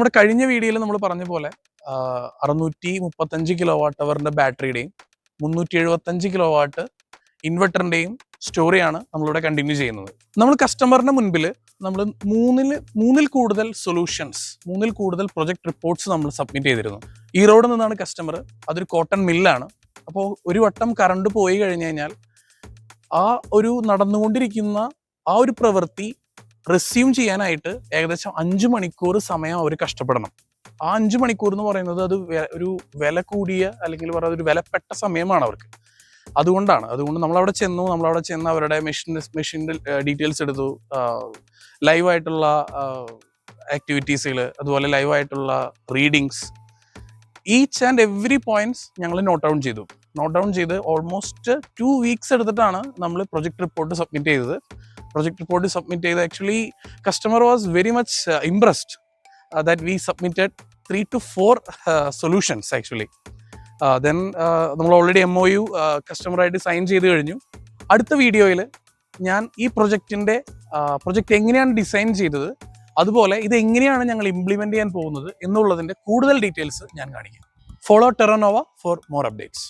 നമ്മുടെ കഴിഞ്ഞ വീഡിയോയിൽ നമ്മൾ പറഞ്ഞ പോലെ 635 കിലോ വാട്ട് അവറിന്റെ ബാറ്ററിയുടെയും 375 കിലോ വാട്ട് ഇൻവെർട്ടറിന്റെയും സ്റ്റോറിയാണ് നമ്മളിവിടെ കണ്ടിന്യൂ ചെയ്യുന്നത്. നമ്മൾ കസ്റ്റമറിന്റെ മുൻപിൽ നമ്മൾ മൂന്നിൽ കൂടുതൽ സൊല്യൂഷൻസ്, മൂന്നിൽ കൂടുതൽ പ്രൊജക്ട് റിപ്പോർട്ട്സ് നമ്മൾ സബ്മിറ്റ് ചെയ്തിരുന്നു. ഈറോഡിൽ നിന്നാണ് കസ്റ്റമർ, അതൊരു കോട്ടൺ മില്ലാണ്. അപ്പോൾ ഒരു വട്ടം കറണ്ട് പോയി കഴിഞ്ഞു കഴിഞ്ഞാൽ ആ ഒരു നടന്നുകൊണ്ടിരിക്കുന്ന ആ ഒരു പ്രവൃത്തി റിസ്യൂം ചെയ്യാനായിട്ട് ഏകദേശം 5 മണിക്കൂർ സമയം അവർ കഷ്ടപ്പെടണം. ആ 5 മണിക്കൂർ എന്ന് പറയുന്നത് അത് ഒരു വില കൂടിയ അല്ലെങ്കിൽ പറയുന്നത് ഒരു വിലപ്പെട്ട സമയമാണ് അവർക്ക്. അതുകൊണ്ട് നമ്മളവിടെ ചെന്ന് അവരുടെ മെഷീൻ്റെ ഡീറ്റെയിൽസ് എടുത്തു, ലൈവായിട്ടുള്ള ആക്ടിവിറ്റീസുകൾ, അതുപോലെ ലൈവായിട്ടുള്ള readings, each and every points ഞങ്ങൾ നോട്ട് ഡൗൺ ചെയ്ത് ഓൾമോസ്റ്റ് 2 വീക്സ് എടുത്തിട്ടാണ് നമ്മൾ പ്രൊജക്ട് റിപ്പോർട്ട് സബ്മിറ്റ് ചെയ്തത്. Actually, customer was very much impressed that we submitted 3 to 4 solutions actually. Then നമ്മൾ ഓൾറെഡി MOU കസ്റ്റമറായിട്ട് സൈൻ ചെയ്ത് കഴിഞ്ഞു. അടുത്ത വീഡിയോയിൽ ഞാൻ ഈ പ്രൊജക്റ്റ് എങ്ങനെയാണ് ഡിസൈൻ ചെയ്തത്, അതുപോലെ ഇത് എങ്ങനെയാണ് ഞങ്ങൾ ഇംപ്ലിമെന്റ് ചെയ്യാൻ പോകുന്നത് എന്നുള്ളതിന്റെ കൂടുതൽ ഡീറ്റെയിൽസ് ഞാൻ കാണിക്കാം. Follow Terranova for more updates.